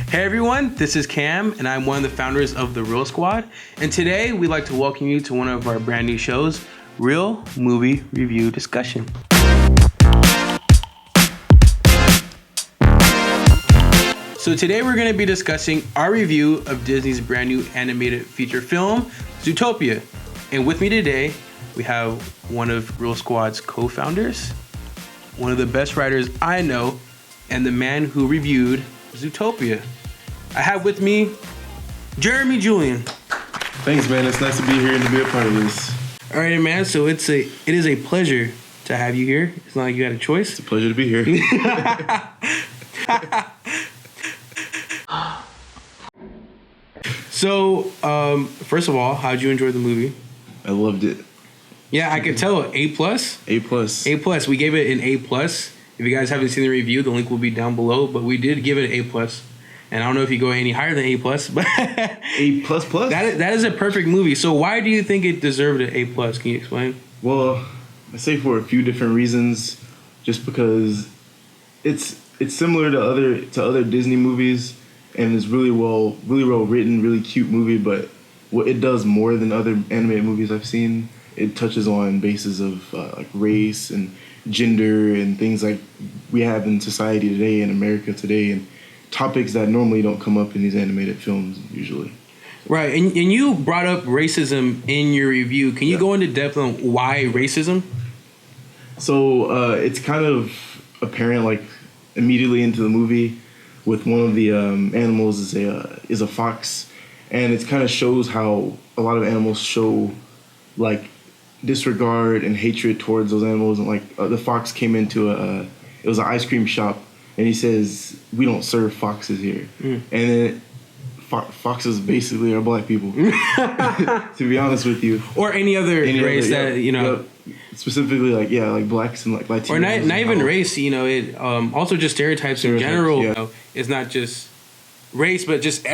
Hey everyone, this is Cam, and I'm one of the founders of the Real Squad. And today we'd like to welcome you to one of our brand new shows, Real Movie Review Discussion. So today we're going to be discussing our review of Disney's brand new animated feature film, Zootopia. And with me today, we have one of Real Squad's co-founders, one of the best writers I know, and the man who reviewed Zootopia. I have with me Jeremy Julian. Thanks, man. It's nice to be here and to be a part of this. All right, man. So it is a pleasure to have you here. It's not like you had a choice. It's a pleasure to be here. So, first of all, how'd you enjoy the movie? I loved it. Yeah, I could tell. A+? A+. We gave it an A+. If you guys haven't seen the review, the link will be down below. But we did give it an A+. And I don't know if you go any higher than A+, but A++? That is a perfect movie. So why do you think it deserved an A+? Can you explain? Well, I say for a few different reasons. Just because it's similar to other Disney movies, and it's really well written, really cute movie. But what it does more than other animated movies I've seen, it touches on bases of like race and gender and things like we have in society today, in America today, and topics that normally don't come up in these animated films usually. Right, and you brought up racism in your review. Can you go into depth on why racism? So it's kind of apparent, like immediately into the movie, with one of the animals is a fox, and it kind of shows how a lot of animals show like disregard and hatred towards those animals. And like the fox came into it was an ice cream shop. And he says, "We don't serve foxes here." And then foxes basically are black people, to be honest with you. Or any other race that, you know. Specifically, like blacks and like Latinos. Or not even race, you know. It also just stereotypes in general. Yeah. You know, it's not just race, but just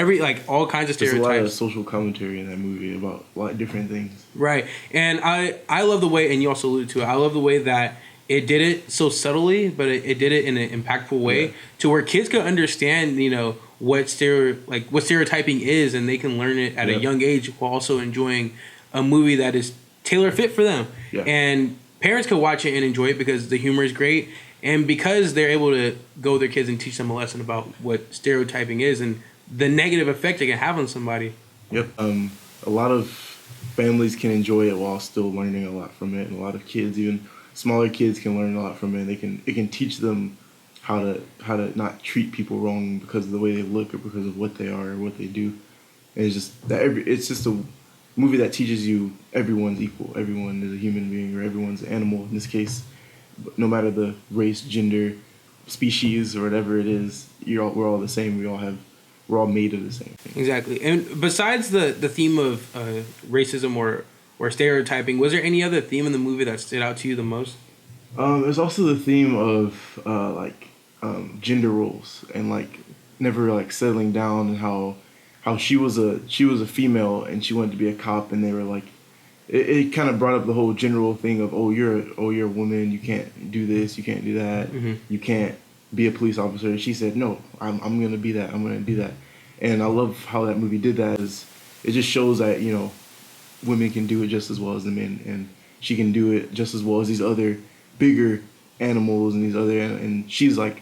all kinds of stereotypes. There's a lot of social commentary in that movie about a lot of different things. Right. And I love the way, and you also alluded to it, I love the way that it did it so subtly, but it did it in an impactful way to where kids could understand, you know, what stereotyping is, and they can learn it at a young age while also enjoying a movie that is tailor fit for them. Yeah. And parents could watch it and enjoy it because the humor is great, and because they're able to go with their kids and teach them a lesson about what stereotyping is and the negative effect it can have on somebody. Yep. A lot of families can enjoy it while still learning a lot from it, and a lot of kids, even smaller kids, can learn a lot from it. It can teach them how to not treat people wrong because of the way they look or because of what they are or what they do. And it's just a movie that teaches you everyone's equal. Everyone is a human being, or everyone's an animal in this case. No matter the race, gender, species, or whatever it is, we're all the same. We're all made of the same thing. Exactly. And besides the theme of racism or stereotyping, was there any other theme in the movie that stood out to you the most? There's also the theme of gender roles and like never like settling down, and how she was a female and she wanted to be a cop, and they were like it kind of brought up the whole general thing of you're a woman, you can't do this, you can't do that, you can't be a police officer. And she said, no, I'm gonna be that, I'm gonna do that. And I love how that movie did that. It just shows that, you know, women can do it just as well as the men, and she can do it just as well as these other bigger animals and and she's like,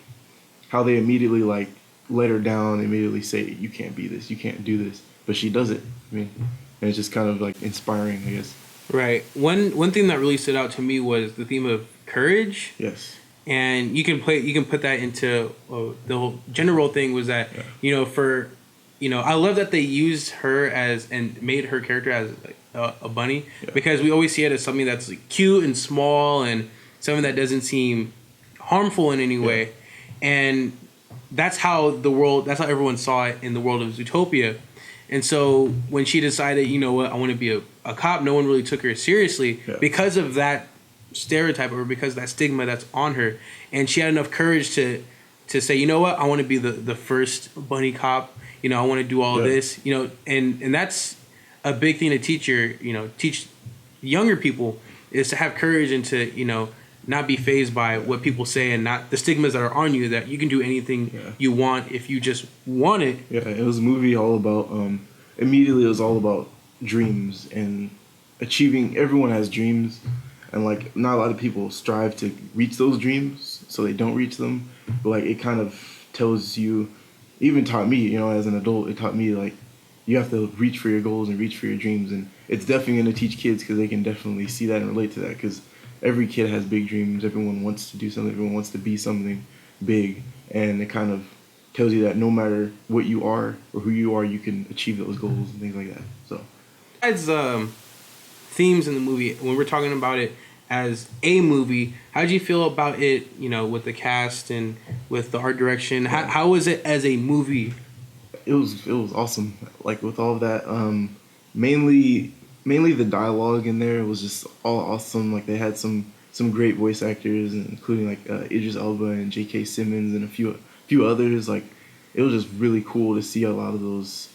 how they immediately like let her down, immediately say, you can't be this, you can't do this, but she does it. I mean, and it's just kind of like inspiring, I guess. Right. One thing that really stood out to me was the theme of courage. Yes. And you can put that into the whole gender role thing was that, you know, I love that they used her and made her character as like a bunny, because we always see it as something that's like cute and small and something that doesn't seem harmful in any way. And that's how everyone saw it in the world of Zootopia. And so when she decided, you know what, I want to be a cop, no one really took her seriously because of that stereotype or because of that stigma that's on her. And she had enough courage to say, you know what, I want to be the first bunny cop. You know, I want to do all this, you know, and that's a big thing to teach younger people, is to have courage and to, you know, not be phased by what people say and not the stigmas that are on you, that you can do anything you want if you just want it. Yeah, it was a movie all about, immediately it was all about dreams and achieving. Everyone has dreams, and like not a lot of people strive to reach those dreams, so they don't reach them. But like it kind of tells you, even taught me, you know, as an adult, it taught me like you have to reach for your goals and reach for your dreams, and it's definitely going to teach kids because they can definitely see that and relate to that, because every kid has big dreams. Everyone wants to do something. Everyone wants to be something big, and it kind of tells you that no matter what you are or who you are, you can achieve those goals and things like that. So, Besides themes in the movie, when we're talking about it as a movie, how did you feel about it? You know, with the cast and with the art direction. How was it as a movie? it was awesome. Like with all of that, mainly the dialogue in there was just all awesome. Like they had some great voice actors, including like Idris Elba and J.K. Simmons and a few others. Like it was just really cool to see a lot of those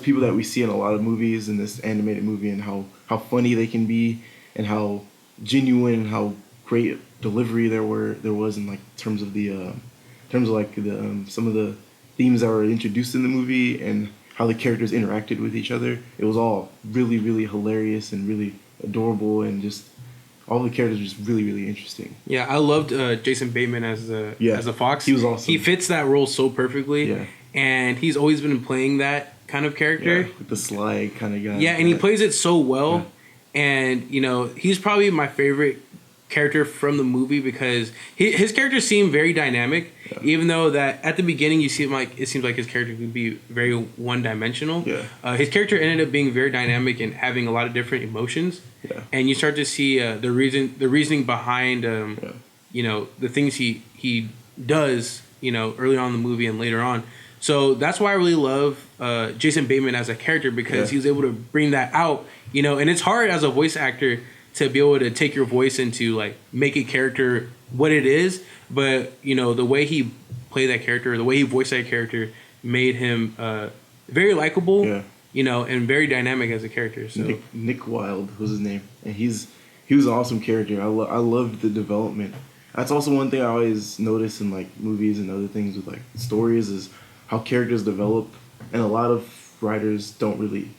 people that we see in a lot of movies in this animated movie, and how funny they can be, and how genuine and how great delivery there was in like terms of like the some of the themes that were introduced in the movie and how the characters interacted with each other. It was all really, really hilarious and really adorable, and just all the characters were just really, really interesting. Yeah, I loved Jason Bateman as the fox. He was awesome. He fits that role so perfectly. Yeah. And he's always been playing that kind of character. Yeah, like the sly kind of guy. Yeah, and he plays it so well. Yeah. And, you know, he's probably my favorite character from the movie because his characters seem very dynamic, even though that at the beginning it seems like his character could be very one-dimensional. Yeah. His character ended up being very dynamic and having a lot of different emotions. Yeah. And you start to see the reasoning behind you know, the things he does, you know, early on in the movie and later on. So that's why I really love Jason Bateman as a character, because he was able to bring that out, you know, and it's hard as a voice actor to be able to take your voice into like make a character what it is, but you know the way he played that character, the way he voiced that character, made him very likable, you know, and very dynamic as a character. So Nick Wilde was his name, and he was an awesome character. I loved the development. That's also one thing I always notice in like movies and other things with like stories is how characters develop, and a lot of writers don't really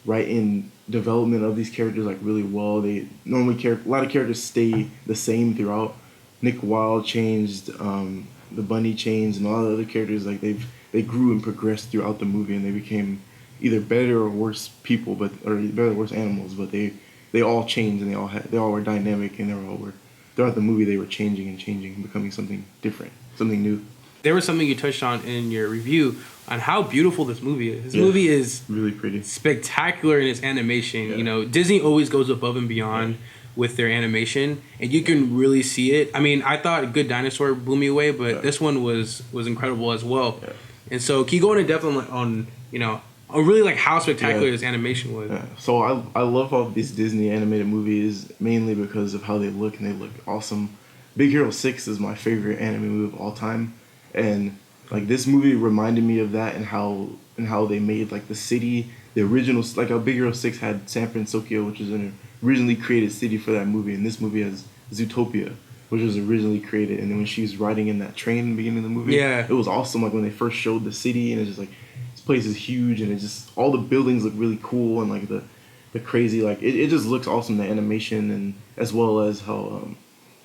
write in development of these characters like really well. They normally a lot of characters stay the same throughout. Nick Wilde changed, the bunny changed, and all the other characters like they grew and progressed throughout the movie, and they became either better or worse people, or better or worse animals. But they all changed, and they all were dynamic, and throughout the movie they were changing and becoming something different, something new. There was something you touched on in your review on how beautiful this movie is. This movie is really pretty, spectacular in its animation. You know, Disney always goes above and beyond with their animation, and you can really see it. I mean, I thought Good Dinosaur blew me away, but this one was incredible as well. Yeah. And so, can you go into depth on you know, really like how spectacular this animation was? Yeah. So I love all these Disney animated movies mainly because of how they look, and they look awesome. Big Hero 6 is my favorite anime movie of all time. And like this movie reminded me of that, and how they made like the city, the original, like how Big Hero 6 had San Francisco, which was an originally created city for that movie, and this movie has Zootopia, which was originally created. And then when she was riding in that train in the beginning of the movie, it was awesome. Like when they first showed the city, and it's just like this place is huge, and it's just all the buildings look really cool, and like the crazy, like it just looks awesome, the animation, and as well as how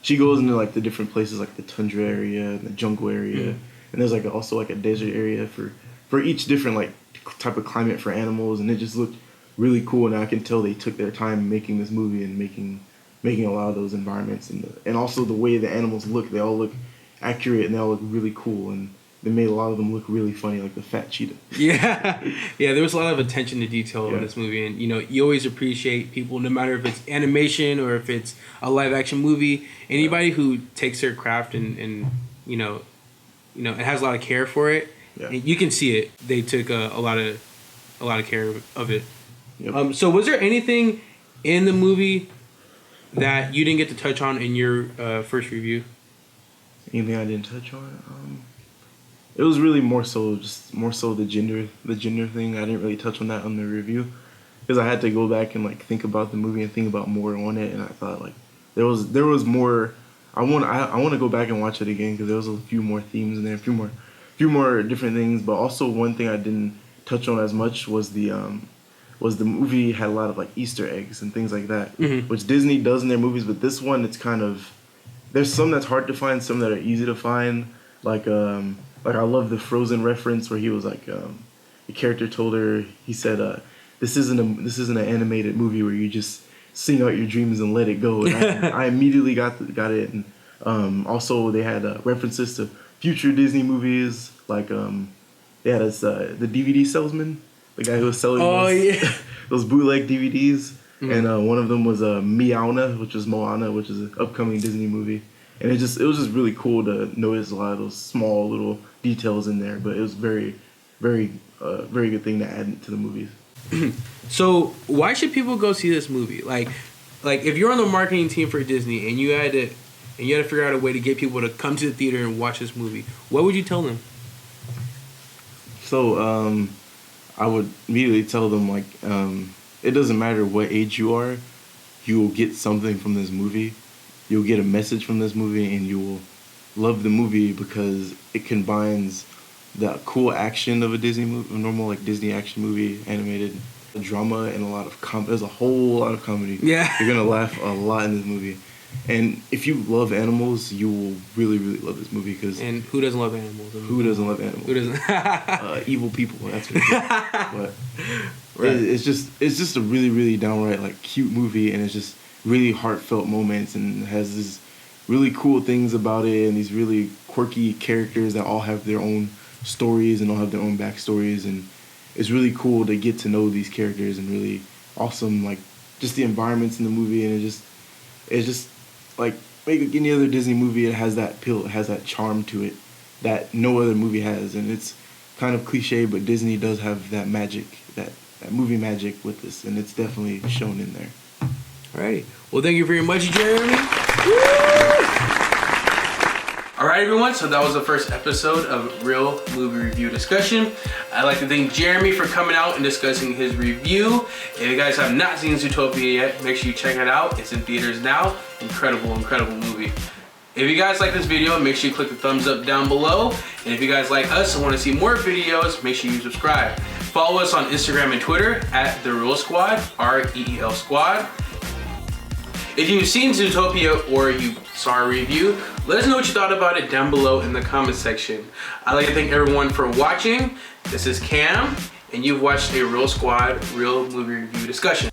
she goes into like the different places, like the tundra area and the jungle area, and there's like also like a desert area for each different like type of climate for animals, and it just looked really cool. And I can tell they took their time making this movie and making a lot of those environments, and also the way the animals look. They all look accurate, and they all look really cool, and they made a lot of them look really funny, like the fat cheetah. Yeah, there was a lot of attention to detail in this movie, and you know, you always appreciate people, no matter if it's animation or if it's a live action movie. Anybody who takes their craft and you know, it has a lot of care for it. Yeah. And you can see it. They took a lot of care of it. Yep. So was there anything in the movie that you didn't get to touch on in your first review? Anything I didn't touch on? It was really more so the gender thing. I didn't really touch on that on the review because I had to go back and like think about the movie and think about more on it, and I thought like there was more I want to go back and watch it again because there was a few more themes in there, a few more different things. But also one thing I didn't touch on as much was the movie had a lot of like Easter eggs and things like that, which Disney does in their movies. But this one, it's kind of, there's some that's hard to find, some that are easy to find. Like I love the Frozen reference where he was like, the character told her, he said, this isn't an animated movie where you just sing out your dreams and let it go. And I immediately got it. And also they had references to future Disney movies, like they had the DVD salesman, the guy who was selling those bootleg DVDs. And one of them was Moana, which is an upcoming Disney movie. And it was just really cool to notice a lot of those small little details in there. But it was very, very, very good thing to add to the movies. So why should people go see this movie? Like if you're on the marketing team for Disney and you had to figure out a way to get people to come to the theater and watch this movie, what would you tell them? So I would immediately tell them like it doesn't matter what age you are, you will get something from this movie. You'll get a message from this movie, and you will love the movie because it combines the cool action of a Disney movie, a normal like Disney action movie, animated drama, and a lot of there's a whole lot of comedy. Yeah, you're gonna laugh a lot in this movie, and if you love animals, you will really, really love this movie. And who doesn't love animals? Who doesn't love animals? Who doesn't? Evil people. That's what it is. But right. It's just a really, really downright like cute movie, and it's just really heartfelt moments, and has these really cool things about it, and these really quirky characters that all have their own stories and all have their own backstories, and it's really cool to get to know these characters, and really awesome like just the environments in the movie, and it's just like any other Disney movie, it has that appeal, it has that charm to it that no other movie has, and it's kind of cliche, but Disney does have that magic, that movie magic with this, and it's definitely shown in there. Alrighty. Well, thank you very much, Jeremy. Alright, everyone. So that was the first episode of Real Movie Review Discussion. I'd like to thank Jeremy for coming out and discussing his review. If you guys have not seen Zootopia yet, make sure you check it out. It's in theaters now. Incredible, incredible movie. If you guys like this video, make sure you click the thumbs up down below. And if you guys like us and want to see more videos, make sure you subscribe. Follow us on Instagram and Twitter at The Reel Squad, REEL Squad. If you've seen Zootopia or you saw a review, let us know what you thought about it down below in the comment section. I'd like to thank everyone for watching. This is Cam, and you've watched a Reel Squad Real Movie Review Discussion.